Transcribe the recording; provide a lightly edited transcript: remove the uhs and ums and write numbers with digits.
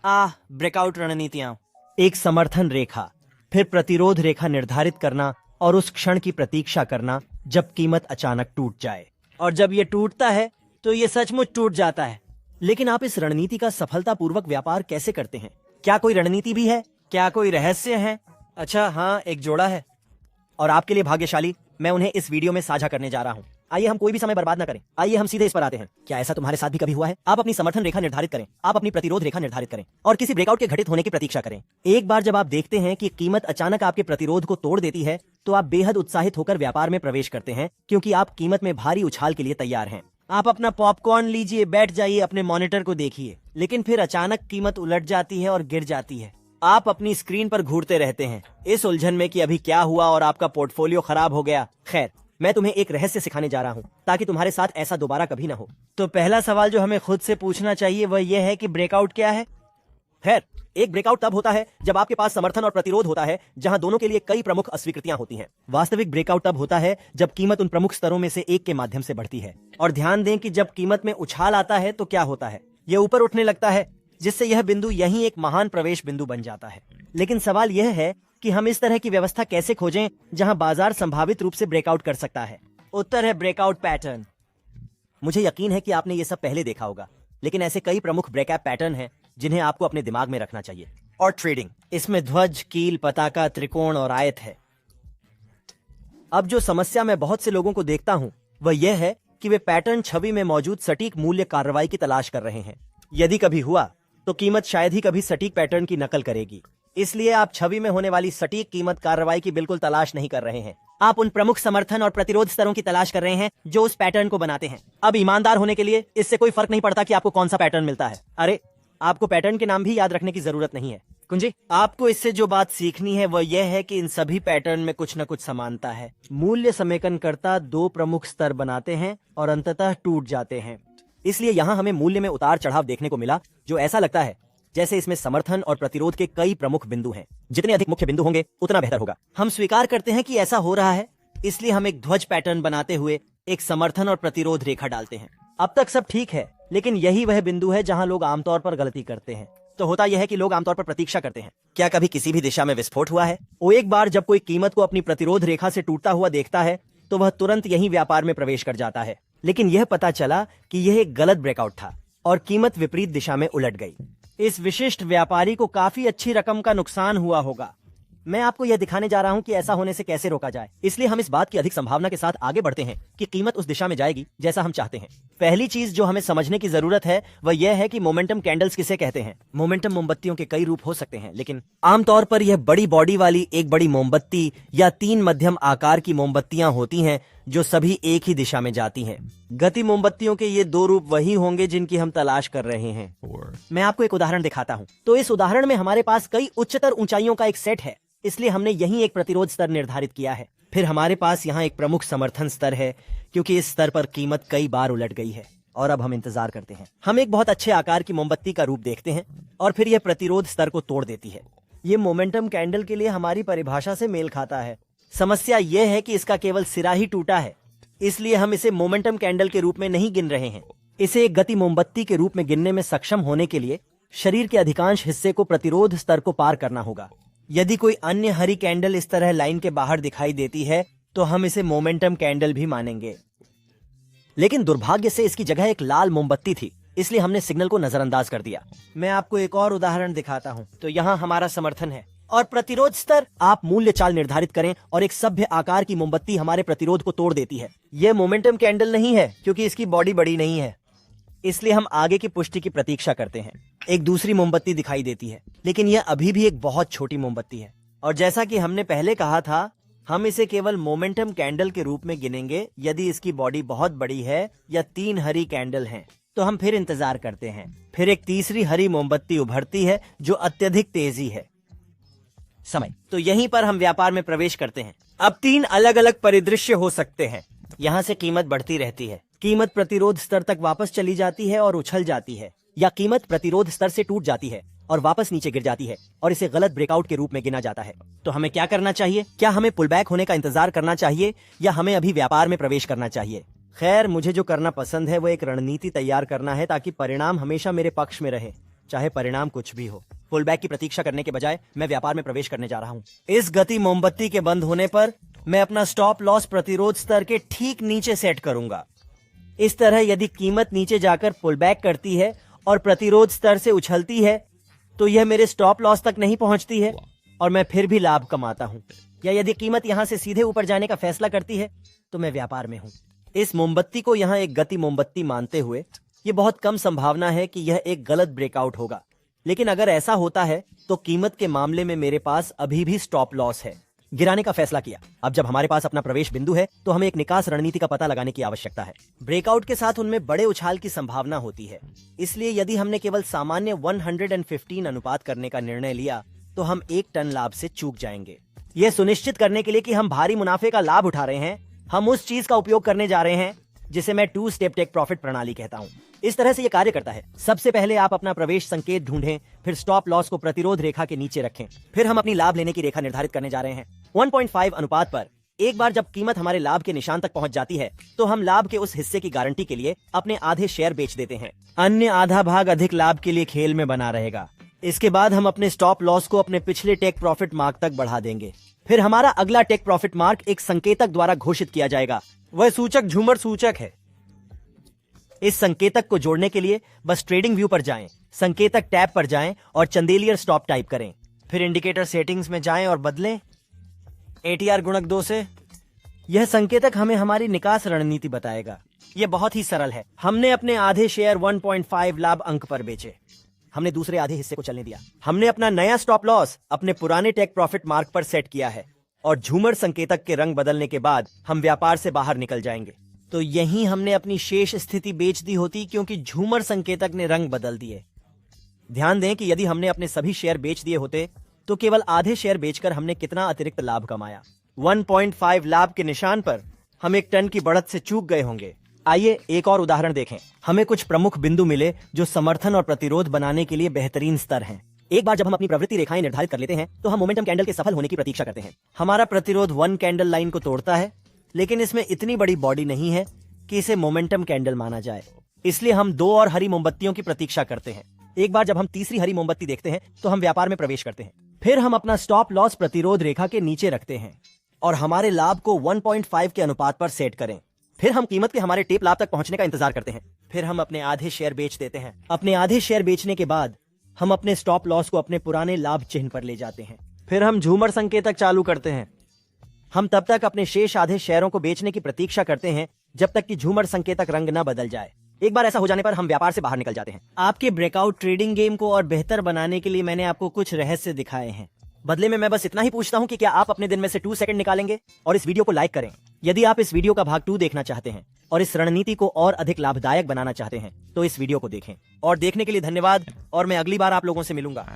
Breakout रणनीतियां। एक समर्थन रेखा, फिर प्रतिरोध रेखा निर्धारित करना और उस क्षण की प्रतीक्षा करना जब कीमत अचानक टूट जाए। और जब ये टूटता है तो ये सचमुच टूट जाता है। लेकिन आप इस रणनीति का सफलतापूर्वक व्यापार कैसे करते हैं? क्या कोई रणनीति भी है? क्या कोई रहस्य है? अच्छा हाँ, एक जोड़ा है और आपके लिए भाग्यशाली मैं उन्हें इस वीडियो में साझा करने जा रहा हूँ। आइए हम कोई भी समय बर्बाद न करें, आइए हम सीधे इस पर आते हैं। क्या ऐसा तुम्हारे साथ भी कभी हुआ है? आप अपनी समर्थन रेखा निर्धारित करें, आप अपनी प्रतिरोध रेखा निर्धारित करें और किसी ब्रेकआउट के घटित होने की प्रतीक्षा करें। एक बार जब आप देखते हैं कि कीमत अचानक आपके प्रतिरोध को तोड़ देती है तो आप बेहद उत्साहित होकर व्यापार में प्रवेश करते हैं, क्योंकि आप कीमत में भारी उछाल के लिए तैयार हैं। आप अपना पॉपकॉर्न लीजिए, बैठ जाइए, अपने मॉनिटर को देखिए। लेकिन फिर अचानक कीमत उलट जाती है और गिर जाती है। आप अपनी स्क्रीन पर घूरते रहते हैं, इस उलझन में कि अभी क्या हुआ और आपका पोर्टफोलियो खराब हो गया। खैर, मैं तुम्हें एक रहस्य सिखाने जा रहा हूँ ताकि तुम्हारे साथ ऐसा दोबारा कभी ना हो। तो पहला सवाल जो हमें खुद से पूछना चाहिए वह यह है कि ब्रेकआउट क्या है? खैर, एक ब्रेकआउट तब होता है जब आपके पास समर्थन और प्रतिरोध होता है, जहां दोनों के लिए कई प्रमुख अस्वीकृतियां होती हैं। वास्तविक ब्रेकआउट तब होता है जब कीमत उन प्रमुख स्तरों में से एक के माध्यम से बढ़ती है। और ध्यान दें कि जब कीमत में उछाल आता है तो क्या होता है? यह ऊपर उठने लगता है, जिससे यह बिंदु यहीं एक महान प्रवेश बिंदु बन जाता है। लेकिन सवाल यह है कि हम इस तरह की व्यवस्था कैसे खोजें जहां बाजार संभावित रूप से ब्रेकआउट कर सकता है? उत्तर है ब्रेकआउट पैटर्न। मुझे यकीन है कि आपने ये सब पहले देखा होगा, लेकिन ऐसे कई प्रमुख ब्रेकआउट पैटर्न हैं जिन्हें आपको अपने दिमाग में रखना चाहिए। और ट्रेडिंग, इसमें ध्वज, कील, पताका, त्रिकोण और आयत है। अब जो समस्या मैं बहुत से लोगों को देखता हूं वह यह है कि वे पैटर्न छवि में मौजूद सटीक मूल्य कार्रवाई की तलाश कर रहे हैं। यदि कभी हुआ तो कीमत शायद ही कभी सटीक पैटर्न की नकल करेगी। इसलिए आप छवि में होने वाली सटीक कीमत कार्रवाई की बिल्कुल तलाश नहीं कर रहे हैं। आप उन प्रमुख समर्थन और प्रतिरोध स्तरों की तलाश कर रहे हैं जो उस पैटर्न को बनाते हैं। अब ईमानदार होने के लिए इससे कोई फर्क नहीं पड़ता कि आपको कौन सा पैटर्न मिलता है। अरे, आपको पैटर्न के नाम भी याद रखने की जरूरत नहीं है। कुंजी, आपको इससे जो बात सीखनी है वह यह है कि इन सभी पैटर्न में कुछ न कुछ समानता है। मूल्य समेकनकर्ता दो प्रमुख स्तर बनाते हैं और अंततः टूट जाते हैं। इसलिए यहाँ हमें मूल्य में उतार चढ़ाव देखने को मिला, जो ऐसा लगता है जैसे इसमें समर्थन और प्रतिरोध के कई प्रमुख बिंदु हैं। जितने अधिक मुख्य बिंदु होंगे उतना बेहतर होगा। हम स्वीकार करते हैं कि ऐसा हो रहा है, इसलिए हम एक ध्वज पैटर्न बनाते हुए एक समर्थन और प्रतिरोध रेखा डालते हैं। अब तक सब ठीक है, लेकिन यही वह बिंदु है जहां लोग आमतौर पर गलती करते हैं। तो होता यह है कि लोग आमतौर पर प्रतीक्षा करते हैं। क्या कभी किसी भी दिशा में विस्फोट हुआ है? वो एक बार जब कोई कीमत को अपनी प्रतिरोध रेखा से टूटता हुआ देखता है तो वह तुरंत यही व्यापार में प्रवेश कर जाता है। लेकिन यह पता चला कि यह एक गलत ब्रेकआउट था और कीमत विपरीत दिशा में उलट गई। इस विशिष्ट व्यापारी को काफी अच्छी रकम का नुकसान हुआ होगा। मैं आपको यह दिखाने जा रहा हूं कि ऐसा होने से कैसे रोका जाए। इसलिए हम इस बात की अधिक संभावना के साथ आगे बढ़ते हैं कि कीमत उस दिशा में जाएगी जैसा हम चाहते हैं। पहली चीज जो हमें समझने की जरूरत है वह यह है कि मोमेंटम कैंडल्स किसे कहते हैं। मोमेंटम मोमबत्तियों के कई रूप हो सकते हैं, लेकिन आमतौर पर यह बड़ी बॉडी वाली एक बड़ी मोमबत्ती या तीन मध्यम आकार की मोमबत्तियां होती हैं जो सभी एक ही दिशा में जाती हैं। गति मोमबत्तियों के ये दो रूप वही होंगे जिनकी हम तलाश कर रहे हैं। मैं आपको एक उदाहरण दिखाता हूँ। तो इस उदाहरण में हमारे पास कई उच्चतर ऊंचाइयों का एक सेट है, इसलिए हमने यहीं एक प्रतिरोध स्तर निर्धारित किया है। फिर हमारे पास यहाँ एक प्रमुख समर्थन स्तर है, क्योंकि इस स्तर पर कीमत कई बार उलट गई है। और अब हम इंतजार करते हैं। हम एक बहुत अच्छे आकार की मोमबत्ती का रूप देखते हैं और फिर यह प्रतिरोध स्तर को तोड़ देती है। ये मोमेंटम कैंडल के लिए हमारी परिभाषा से मेल खाता है। समस्या यह है कि इसका केवल सिरा ही टूटा है, इसलिए हम इसे मोमेंटम कैंडल के रूप में नहीं गिन रहे हैं। इसे एक गति मोमबत्ती के रूप में गिनने में सक्षम होने के लिए शरीर के अधिकांश हिस्से को प्रतिरोध स्तर को पार करना होगा। यदि कोई अन्य हरी कैंडल इस तरह लाइन के बाहर दिखाई देती है तो हम इसे मोमेंटम कैंडल भी मानेंगे। लेकिन दुर्भाग्य से इसकी जगह एक लाल मोमबत्ती थी, इसलिए हमने सिग्नल को नजरअंदाज कर दिया। मैं आपको एक और उदाहरण दिखाता हूँ। तो यहाँ हमारा समर्थन है और प्रतिरोध स्तर। आप मूल्य चाल निर्धारित करें और एक सभ्य आकार की मोमबत्ती हमारे प्रतिरोध को तोड़ देती है। यह मोमेंटम कैंडल नहीं है क्योंकि इसकी बॉडी बड़ी नहीं है, इसलिए हम आगे की पुष्टि की प्रतीक्षा करते हैं। एक दूसरी मोमबत्ती दिखाई देती है, लेकिन यह अभी भी एक बहुत छोटी मोमबत्ती है। और जैसा कि हमने पहले कहा था, हम इसे केवल मोमेंटम कैंडल के रूप में गिनेंगे यदि इसकी बॉडी बहुत बड़ी है या तीन हरी कैंडल हैं। तो हम फिर इंतजार करते हैं। फिर एक तीसरी हरी मोमबत्ती उभरती है जो अत्यधिक तेजी है। समय। तो यहीं पर हम व्यापार में प्रवेश करते हैं। अब तीन अलग अलग परिदृश्य हो सकते हैं। यहाँ से कीमत बढ़ती रहती है, कीमत प्रतिरोध स्तर तक वापस चली जाती है और उछल जाती है, या कीमत प्रतिरोध स्तर से टूट जाती है और वापस नीचे गिर जाती है और इसे गलत ब्रेकआउट के रूप में गिना जाता है। तो हमें क्या करना चाहिए? क्या हमें पुलबैक होने का इंतजार करना चाहिए या हमें अभी व्यापार में प्रवेश करना चाहिए? खैर, मुझे जो करना पसंद है वो एक रणनीति तैयार करना है ताकि परिणाम हमेशा मेरे पक्ष में रहे। चाहे परिणाम कुछ भी हो। पुल बैक की प्रतीक्षा करने के बजाय मैं व्यापार में प्रवेश करने जा रहा हूँ। इस गति मोमबत्ती के बंद होने पर मैं अपना स्टॉप लॉस प्रतिरोध स्तर के ठीक नीचे सेट करूंगा। इस तरह यदि कीमत नीचे जाकर पुल बैक करती है और प्रतिरोध स्तर से उछलती है तो यह मेरे स्टॉप लॉस तक नहीं पहुंचती है और मैं फिर भी लाभ कमाता हूं। या यदि कीमत यहां से सीधे ऊपर जाने का फैसला करती है तो मैं व्यापार में हूं। इस मोमबत्ती को यहां एक गति मोमबत्ती मानते हुए ये बहुत कम संभावना है कि यह एक गलत ब्रेकआउट होगा, लेकिन अगर ऐसा होता है तो कीमत के मामले में मेरे पास अभी भी स्टॉप लॉस है। गिराने का फैसला किया। अब जब हमारे पास अपना प्रवेश बिंदु है तो हमें एक निकास रणनीति का पता लगाने की आवश्यकता है। ब्रेकआउट के साथ उनमें बड़े उछाल की संभावना होती है, इसलिए यदि हमने केवल सामान्य 115 अनुपात करने का निर्णय लिया तो हम 1 टन लाभ से चूक जाएंगे। यह सुनिश्चित करने के लिए कि हम भारी मुनाफे का लाभ उठा रहे हैं, हम उस चीज का उपयोग करने जा रहे हैं जिसे मैं 2 स्टेप टेक प्रॉफिट प्रणाली कहता हूं। इस तरह से यह कार्य करता है। सबसे पहले आप अपना प्रवेश संकेत ढूंढें, फिर स्टॉप लॉस को प्रतिरोध रेखा के नीचे रखें, फिर हम अपनी लाभ लेने की रेखा निर्धारित करने जा रहे हैं 1.5 अनुपात पर। एक बार जब कीमत हमारे लाभ के निशान तक पहुंच जाती है तो हम लाभ के उस हिस्से की गारंटी के लिए अपने आधे शेयर बेच देते हैं। अन्य आधा भाग अधिक लाभ के लिए खेल में बना रहेगा। इसके बाद हम अपने स्टॉप लॉस को अपने पिछले टेक प्रॉफिट मार्क तक बढ़ा देंगे। फिर हमारा अगला टेक प्रॉफिट मार्क एक संकेतक द्वारा घोषित किया जाएगा। वह सूचक झूमर सूचक है। इस संकेतक को जोड़ने के लिए बस ट्रेडिंग व्यू पर जाएं, संकेतक टैब पर जाएं और चंदेलियर स्टॉप टाइप करें। फिर इंडिकेटर सेटिंग्स में जाएं और बदलें ATR गुणक 2 से। यह संकेतक हमें हमारी निकास रणनीति बताएगा। यह बहुत ही सरल है। हमने अपने आधे शेयर 1.5 लाभ अंक पर बेचे, हमने दूसरे आधे हिस्से को चलने दिया, हमने अपना नया स्टॉप लॉस अपने पुराने टेक प्रॉफिट मार्क पर सेट किया है और झूमर संकेतक के रंग बदलने के बाद हम व्यापार से बाहर निकल जाएंगे। तो यहीं हमने अपनी शेष स्थिति बेच दी होती क्योंकि झूमर संकेतक ने रंग बदल दिए। ध्यान दें कि यदि हमने अपने सभी शेयर बेच दिए होते तो केवल आधे शेयर बेचकर हमने कितना अतिरिक्त लाभ कमाया। 1.5 लाभ के निशान पर हम 1 टन की बढ़त से चूक गए होंगे। आइए एक और उदाहरण देखें। हमें कुछ प्रमुख बिंदु मिले जो समर्थन और प्रतिरोध बनाने के लिए बेहतरीन स्तर हैं। एक बार जब हम अपनी प्रवृत्ति रेखाएं निर्धारित कर लेते हैं तो हम मोमेंटम कैंडल के सफल होने की प्रतीक्षा करते हैं। हमारा प्रतिरोध 1 कैंडल लाइन को तोड़ता है, लेकिन इसमें इतनी बड़ी बॉडी नहीं है कि इसे मोमेंटम कैंडल माना जाए, इसलिए हम 2 और हरी मोमबत्तियों की प्रतीक्षा करते हैं। एक बार जब हम तीसरी हरी मोमबत्ती देखते हैं तो हम व्यापार में प्रवेश करते हैं। फिर हम अपना स्टॉप लॉस प्रतिरोध रेखा के नीचे रखते हैं और हमारे लाभ को 1.5 के अनुपात पर सेट करें। फिर हम कीमत के हमारे टेप लाभ तक पहुंचने का इंतजार करते हैं। फिर हम अपने आधे शेयर बेच देते हैं। अपने आधे शेयर बेचने के बाद हम अपने स्टॉप लॉस को अपने पुराने लाभ चिन्ह पर ले जाते हैं। फिर हम झूमर संकेतक चालू करते हैं। हम तब तक अपने शेष आधे शेयरों को बेचने की प्रतीक्षा करते हैं जब तक कि झूमर संकेतक रंग न बदल जाए। एक बार ऐसा हो जाने पर हम व्यापार से बाहर निकल जाते हैं। आपके ब्रेकआउट ट्रेडिंग गेम को और बेहतर बनाने के लिए मैंने आपको कुछ रहस्य दिखाए हैं। बदले में मैं बस इतना ही पूछता हूं कि क्या आप अपने दिन में से 2 सेकंड निकालेंगे और इस वीडियो को लाइक करें। यदि आप इस वीडियो का भाग 2 देखना चाहते हैं और इस रणनीति को और अधिक लाभदायक बनाना चाहते हैं तो इस वीडियो को देखें। और देखने के लिए धन्यवाद और मैं अगली बार आप लोगों से मिलूंगा।